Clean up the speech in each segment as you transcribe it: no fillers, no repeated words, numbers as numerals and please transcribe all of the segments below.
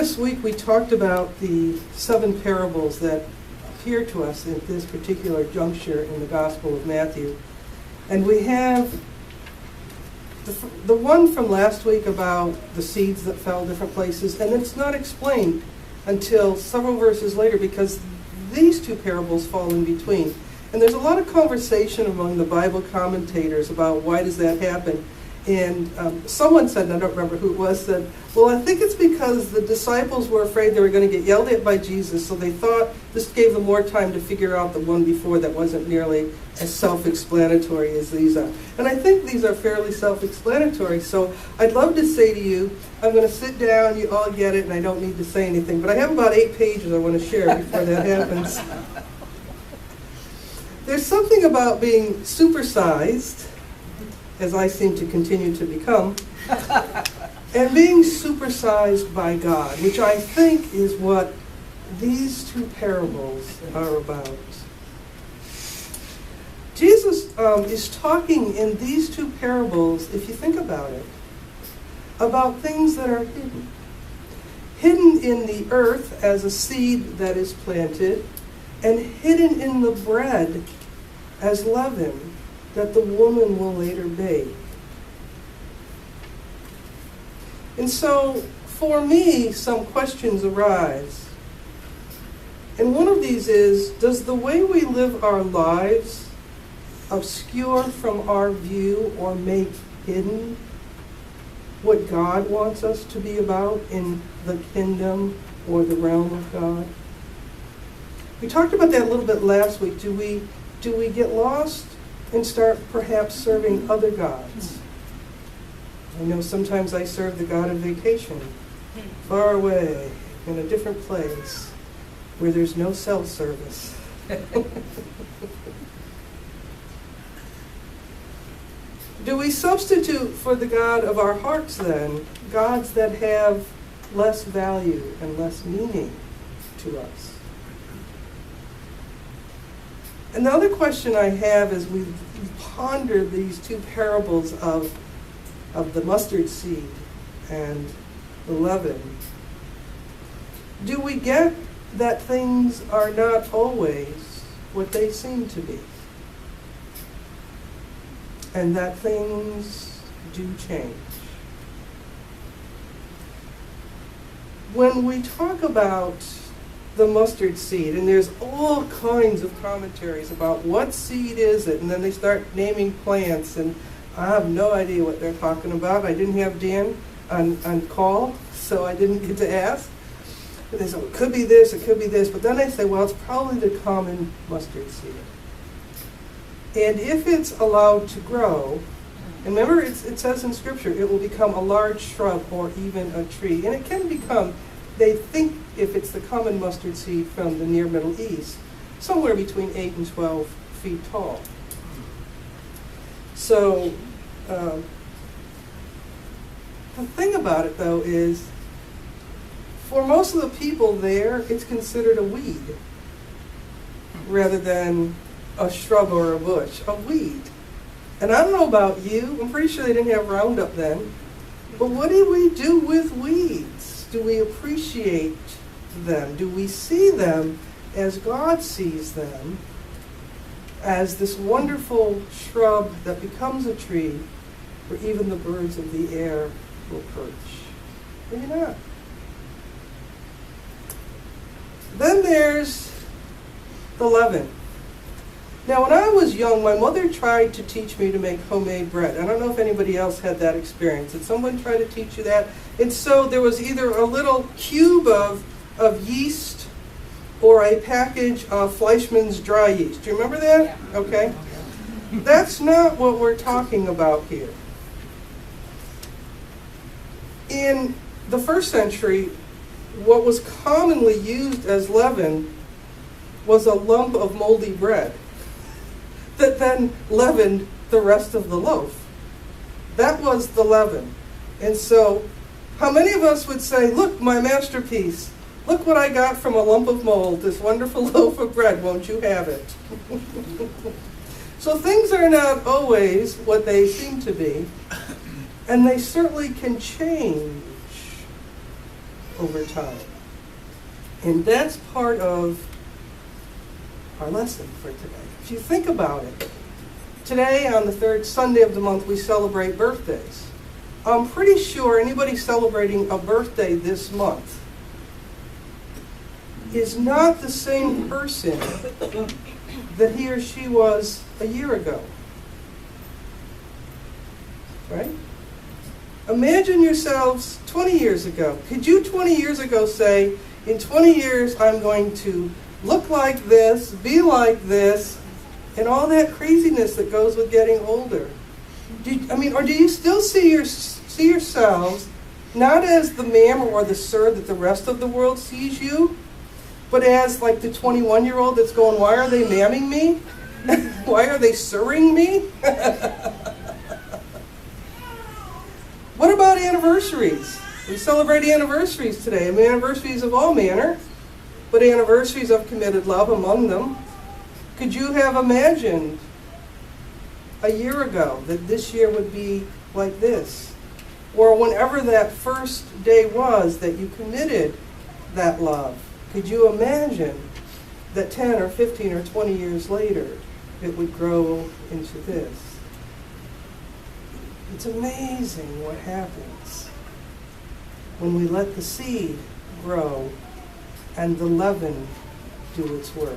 last week we talked about the 7 parables that appear to us at this particular juncture in the Gospel of Matthew. And we have the one from last week about the seeds that fell different places, and it's not explained until several verses later because these 2 parables fall in between. And there's a lot of conversation among the Bible commentators about why does that happen. And someone said, and I don't remember who it was, said, well, I think it's because the disciples were afraid they were going to get yelled at by Jesus, so they thought this gave them more time to figure out the one before that wasn't nearly as self-explanatory as these are. And I think these are fairly self-explanatory, so I'd love to say to you, I'm going to sit down, you all get it, and I don't need to say anything. But I have about 8 pages I want to share before that happens. There's something about being supersized, as I seem to continue to become, and being supersized by God, which I think is what these 2 parables are about. Jesus is talking in these 2 parables, if you think about it, about things that are hidden. Hidden in the earth as a seed that is planted, and hidden in the bread as leaven that the woman will later bake. And so, for me, some questions arise. And one of these is, does the way we live our lives obscure from our view or make hidden what God wants us to be about in the kingdom or the realm of God? We talked about that a little bit last week. Do we get lost and start perhaps serving other gods? I know sometimes I serve the God of vacation, far away, in a different place, where there's no cell service. Do we substitute for the God of our hearts then, gods that have less value and less meaning to us? And the other question I have as we ponder these 2 parables of the mustard seed and the leaven, do we get that things are not always what they seem to be? And that things do change? When we talk about the mustard seed, and there's all kinds of commentaries about what seed is it, and then they start naming plants, and I have no idea what they're talking about. I didn't have Dan on call, so I didn't get to ask. And they say, well, it could be this, it could be this, but then I say, well, it's probably the common mustard seed. And if it's allowed to grow, and remember it says in Scripture, it will become a large shrub or even a tree, and it can become, they think if it's the common mustard seed from the near Middle East, somewhere between 8 and 12 feet tall. So the thing about it, though, is for most of the people there, it's considered a weed rather than a shrub or a bush, a weed. And I don't know about you, I'm pretty sure they didn't have Roundup then, but what do we do with weeds? Do we appreciate them? Do we see them as God sees them, as this wonderful shrub that becomes a tree where even the birds of the air will perch? Maybe not. Then there's the leaven. Now, when I was young, my mother tried to teach me to make homemade bread. I don't know if anybody else had that experience. Did someone try to teach you that? And so there was either a little cube of yeast or a package of Fleischmann's dry yeast. Do you remember that? Yeah. Okay. That's not what we're talking about here. In the first century, what was commonly used as leaven was a lump of moldy bread that then leavened the rest of the loaf. That was the leaven. And so, how many of us would say, look, my masterpiece, look what I got from a lump of mold, this wonderful loaf of bread, won't you have it? So things are not always what they seem to be, and they certainly can change. over time. And that's part of our lesson for today. If you think about it, today on the third Sunday of the month we celebrate birthdays. I'm pretty sure anybody celebrating a birthday this month is not the same person that he or she was a year ago. Right? Imagine yourselves 20 years ago. Could you 20 years ago say, in 20 years I'm going to look like this, be like this, and all that craziness that goes with getting older? Or do you still see yourselves not as the ma'am or the sir that the rest of the world sees you, but as like the 21-year-old that's going, why are they ma'aming me? Why are they sirring me? What about anniversaries? We celebrate anniversaries today. Anniversaries of all manner, but anniversaries of committed love among them. Could you have imagined a year ago that this year would be like this? Or whenever that first day was that you committed that love, could you imagine that 10 or 15 or 20 years later it would grow into this? It's amazing what happens when we let the seed grow and the leaven do its work.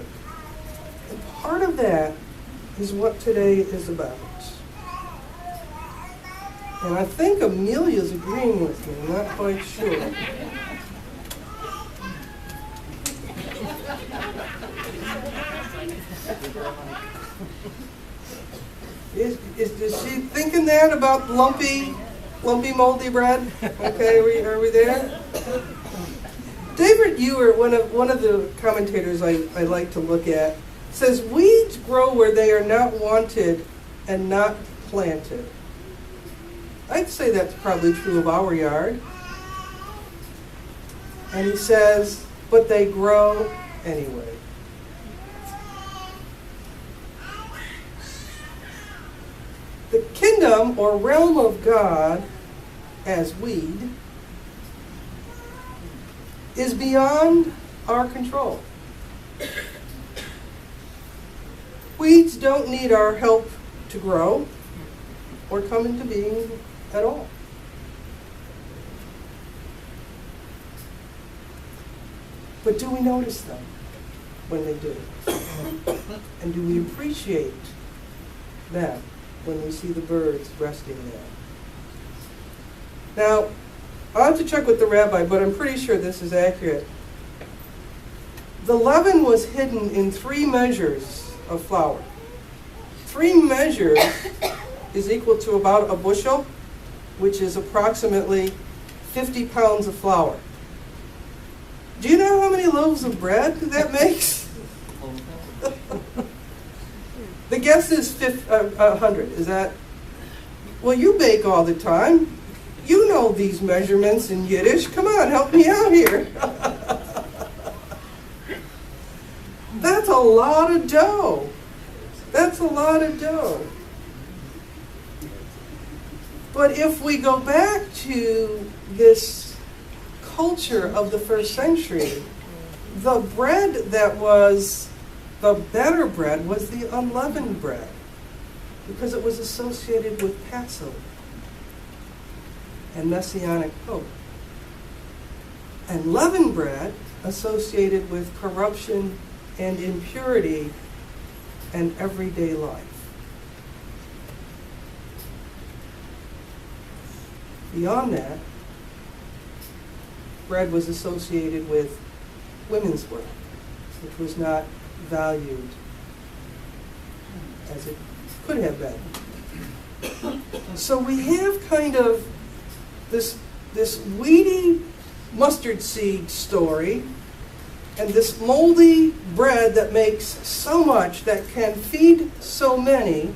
And part of that is what today is about. And I think Amelia's agreeing with me, I'm not quite sure. Is she thinking that about lumpy, moldy bread? Okay, are we there? David Ewer, one of the commentators I like to look at, says weeds grow where they are not wanted and not planted. I'd say that's probably true of our yard. And he says, but they grow anyway. The kingdom or realm of God as weed is beyond our control. Weeds don't need our help to grow or come into being at all. But do we notice them when they do? And do we appreciate them when we see the birds resting there? Now, I'll have to check with the rabbi, but I'm pretty sure this is accurate. The leaven was hidden in 3 measures of flour. 3 measures is equal to about a bushel, which is approximately 50 pounds of flour. Do you know how many loaves of bread that makes? The guess is 100. Is that? Well, you bake all the time. You know these measurements in Yiddish. Come on, help me out here. That's a lot of dough. That's a lot of dough. But if we go back to this culture of the first century, the bread that was the better bread was the unleavened bread, because it was associated with Passover and Messianic hope. And leavened bread associated with corruption and impurity and everyday life. Beyond that, bread was associated with women's work, which was not valued as it could have been. So we have kind of this weedy mustard seed story and this moldy bread that makes so much, that can feed so many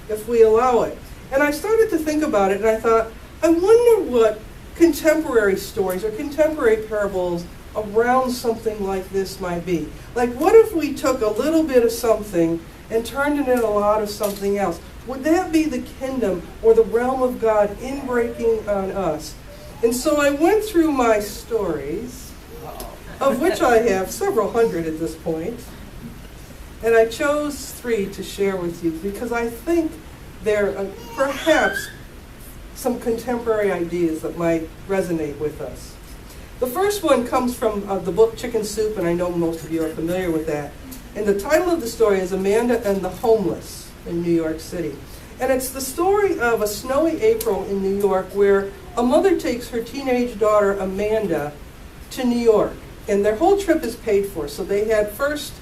if we allow it. And I started to think about it, and I thought, I wonder what contemporary stories or contemporary parables around something like this might be. Like, what if we took a little bit of something and turned it into a lot of something else? Would that be the kingdom or the realm of God inbreaking on us? And so I went through my stories, of which I have several hundred at this point, and I chose 3 to share with you because I think they're perhaps some contemporary ideas that might resonate with us. The first one comes from the book Chicken Soup, and I know most of you are familiar with that. And the title of the story is Amanda and the Homeless in New York City. And it's the story of a snowy April in New York where a mother takes her teenage daughter Amanda to New York. And their whole trip is paid for. So they had first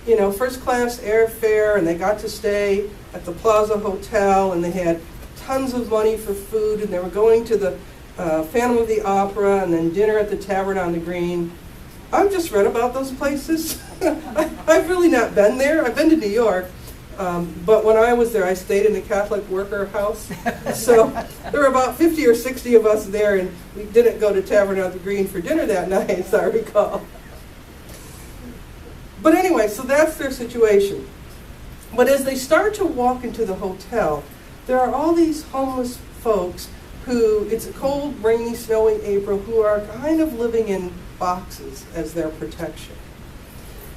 class airfare, and they got to stay at the Plaza Hotel, and they had tons of money for food, and they were going to the Phantom of the Opera, and then dinner at the Tavern on the Green. I've just read about those places. I've really not been there. I've been to New York, but when I was there, I stayed in a Catholic worker house. So there were about 50 or 60 of us there, and we didn't go to Tavern on the Green for dinner that night, as I recall. But anyway, so that's their situation. But as they start to walk into the hotel, there are all these homeless folks who, it's a cold, rainy, snowy April, who are kind of living in boxes as their protection.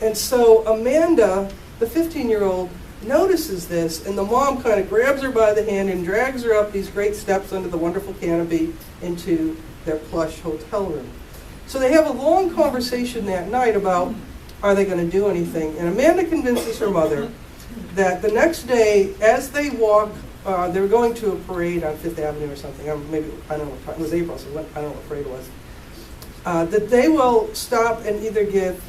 And so Amanda, the 15-year-old, notices this, and the mom kind of grabs her by the hand and drags her up these great steps under the wonderful canopy into their plush hotel room. So they have a long conversation that night about, are they going to do anything? And Amanda convinces her mother that the next day, as they walk, they were going to a parade on Fifth Avenue or something. Maybe, I don't know, it was April, so I don't know what parade it was. That they will stop and either give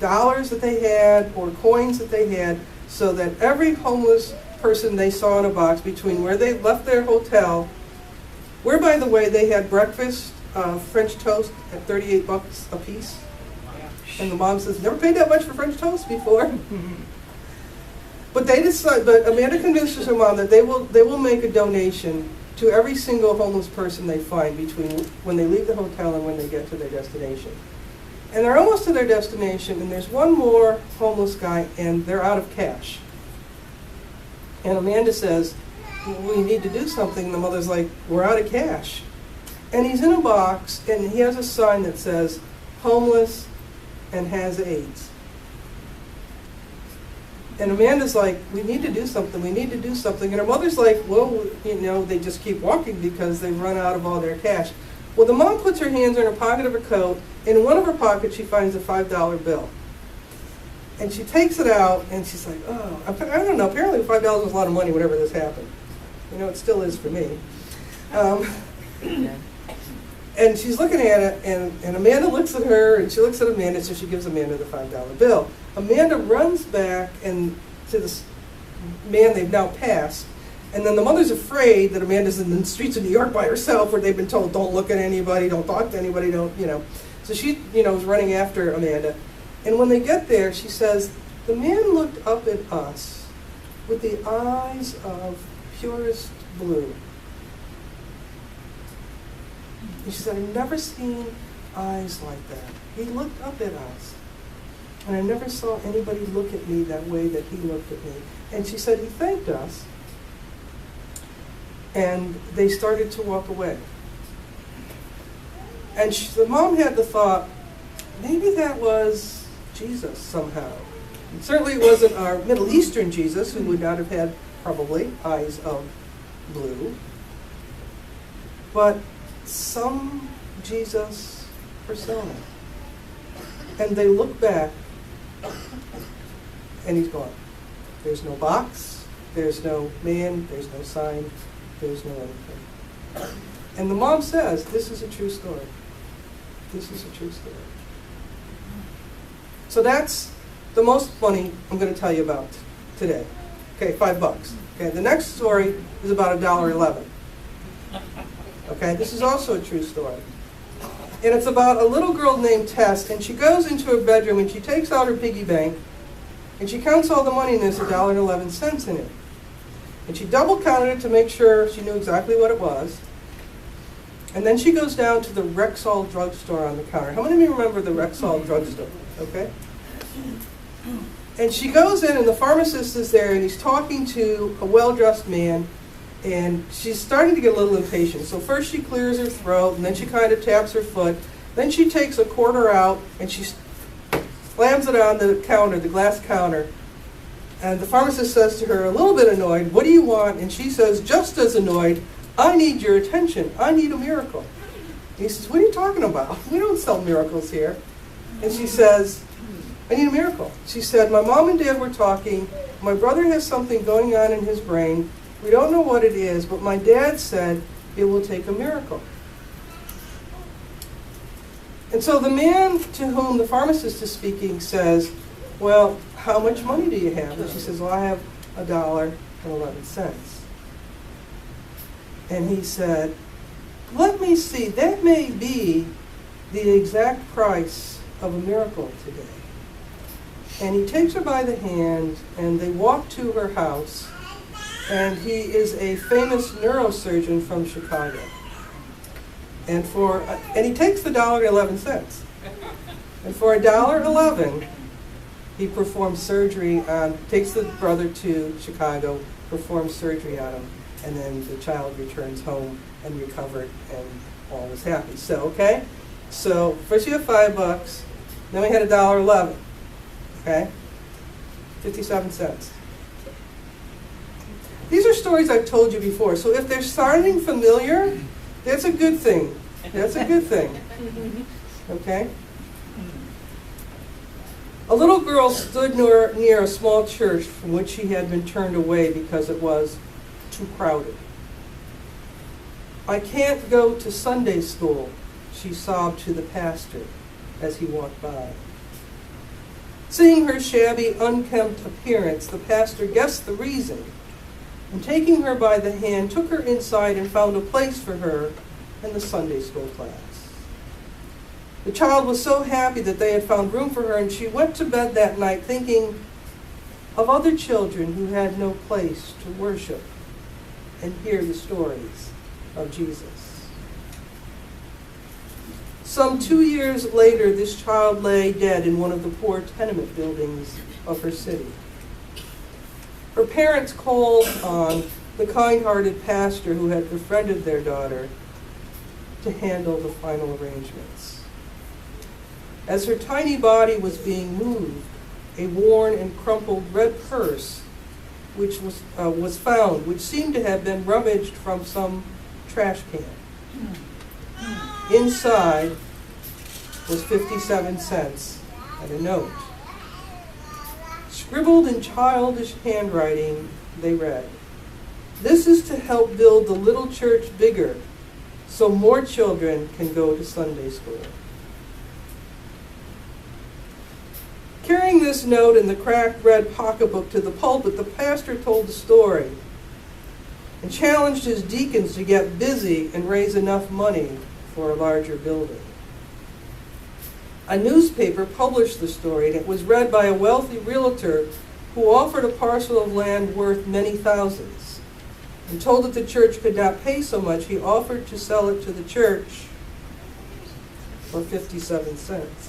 dollars that they had or coins that they had, so that every homeless person they saw in a box between where they left their hotel, where, by the way, they had breakfast, French toast at $38 a piece. And the mom says, never paid that much for French toast before. But Amanda convinces her mom that they will make a donation to every single homeless person they find between when they leave the hotel and when they get to their destination. And they're almost to their destination, and there's one more homeless guy, and they're out of cash. And Amanda says, we need to do something. And the mother's like, we're out of cash. And he's in a box, and he has a sign that says, homeless and has AIDS. And Amanda's like, we need to do something, we need to do something. And her mother's like, well, they just keep walking because they've run out of all their cash. Well, the mom puts her hands in her pocket of her coat, and in one of her pockets she finds a $5 bill. And she takes it out, and she's like, oh, I don't know, apparently $5 was a lot of money whenever this happened. It still is for me. And she's looking at it, and Amanda looks at her, and she looks at Amanda, so she gives Amanda the $5 bill. Amanda runs back to this man they've now passed, and then the mother's afraid that Amanda's in the streets of New York by herself, where they've been told, don't look at anybody, don't talk to anybody, So she, is running after Amanda. And when they get there, she says, the man looked up at us with the eyes of purest blue. And she said, I've never seen eyes like that. He looked up at us. And I never saw anybody look at me that way that he looked at me. And she said, he thanked us. And they started to walk away. And the mom had the thought, maybe that was Jesus somehow. And certainly it wasn't our Middle Eastern Jesus, who would not have had, probably, eyes of blue. But some Jesus persona. And they look back, and he's gone. There's no box, there's no man, there's no sign, there's no anything. And the mom says, this is a true story. This is a true story. So that's the most money I'm going to tell you about today. Okay, $5. Okay, the next story is about $1.11. Okay, this is also a true story. And it's about a little girl named Tess, and she goes into her bedroom and she takes out her piggy bank and she counts all the money, and there's $1.11 in it. And she double counted it to make sure she knew exactly what it was. And then she goes down to the Rexall drugstore on the counter. How many of you remember the Rexall drugstore? Okay. And she goes in, and the pharmacist is there, and he's talking to a well-dressed man, And she's starting to get a little impatient. So first she clears her throat, and then she kind of taps her foot. Then she takes a quarter out, and she slams it on the counter, the glass counter. And the pharmacist says to her, a little bit annoyed, "What do you want?" And she says, just as annoyed, "I need your attention. I need a miracle." And he says, "What are you talking about? We don't sell miracles here." And she says, "I need a miracle." She said, "My mom and dad were talking. My brother has something going on in his brain. We don't know what it is, but my dad said it will take a miracle." And so the man to whom the pharmacist is speaking says, "Well, how much money do you have?" And she says, "Well, I have $1.11. And he said, "Let me see, that may be the exact price of a miracle today." And he takes her by the hand, and they walk to her house, and he is a famous neurosurgeon from Chicago. And he takes the $1.11. And for $1.11, he performs surgery on, takes the brother to Chicago, performs surgery on him, and then the child returns home and recovered, and all was happy. So, okay? So, first you have $5, then we had $1.11. Okay? 57 cents. These are stories I've told you before, so if they're sounding familiar, that's a good thing. That's a good thing. Okay? A little girl stood near a small church from which she had been turned away because it was too crowded. "I can't go to Sunday school," she sobbed to the pastor as he walked by. Seeing her shabby, unkempt appearance, the pastor guessed the reason, and taking her by the hand, took her inside and found a place for her in the Sunday school class. The child was so happy that they had found room for her, and she went to bed that night thinking of other children who had no place to worship and hear the stories of Jesus. Some 2 years later, this child lay dead in one of the poor tenement buildings of her city. Her parents called on the kind-hearted pastor who had befriended their daughter to handle the final arrangements. As her tiny body was being moved, a worn and crumpled red purse which was found, which seemed to have been rummaged from some trash can. Inside was 57 cents and a note. Scribbled in childish handwriting, they read, "This is to help build the little church bigger so more children can go to Sunday school." Carrying this note in the cracked red pocketbook to the pulpit, the pastor told the story and challenged his deacons to get busy and raise enough money for a larger building. A newspaper published the story, and it was read by a wealthy realtor who offered a parcel of land worth many thousands. And told that the church could not pay so much, he offered to sell it to the church for 57 cents.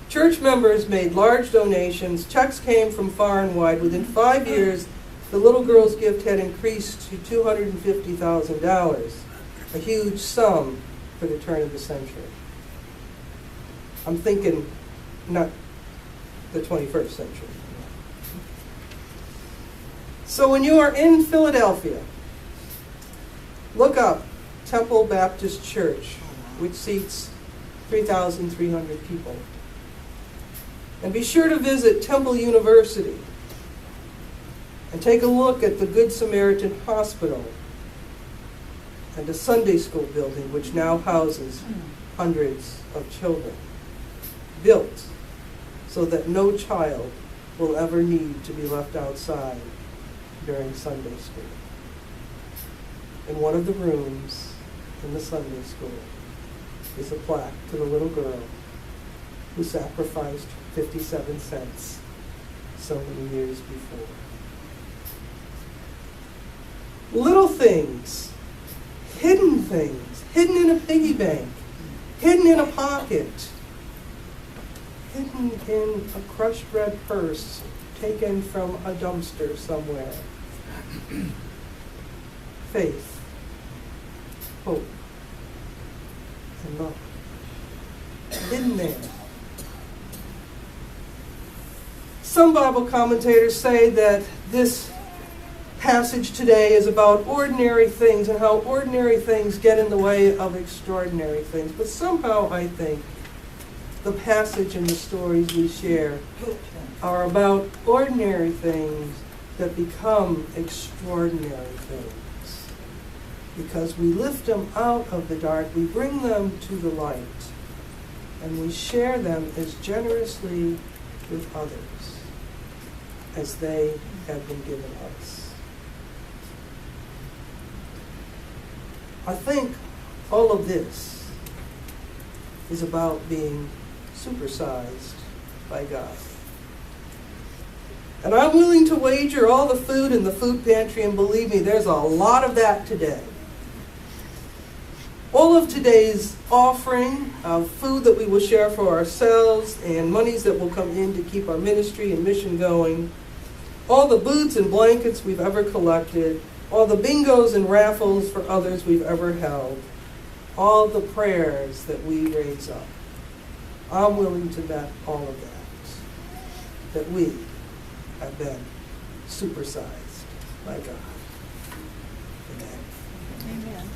Church members made large donations. Checks came from far and wide. Within 5 years, the little girl's gift had increased to $250,000, a huge sum for the turn of the century. I'm thinking not the 21st century. So when you are in Philadelphia, look up Temple Baptist Church, which seats 3,300 people. And be sure to visit Temple University and take a look at the Good Samaritan Hospital and the Sunday school building, which now houses hundreds of children, built so that no child will ever need to be left outside during Sunday school. In one of the rooms in the Sunday school is a plaque to the little girl who sacrificed 57 cents so many years before. Little things, hidden in a piggy bank, hidden in a pocket, hidden in a crushed red purse taken from a dumpster somewhere. faith, hope, and love. Hidden there. Some Bible commentators say that this passage today is about ordinary things and how ordinary things get in the way of extraordinary things. But somehow I think the passage and the stories we share are about ordinary things that become extraordinary things. Because we lift them out of the dark, we bring them to the light, and we share them as generously with others as they have been given us. I think all of this is about being supersized by God. And I'm willing to wager all the food in the food pantry, and believe me, there's a lot of that today. All of today's offering of food that we will share for ourselves and monies that will come in to keep our ministry and mission going, all the boots and blankets we've ever collected, all the bingos and raffles for others we've ever held, all the prayers that we raise up. I'm willing to bet all of that we have been supersized by God. Amen. Amen.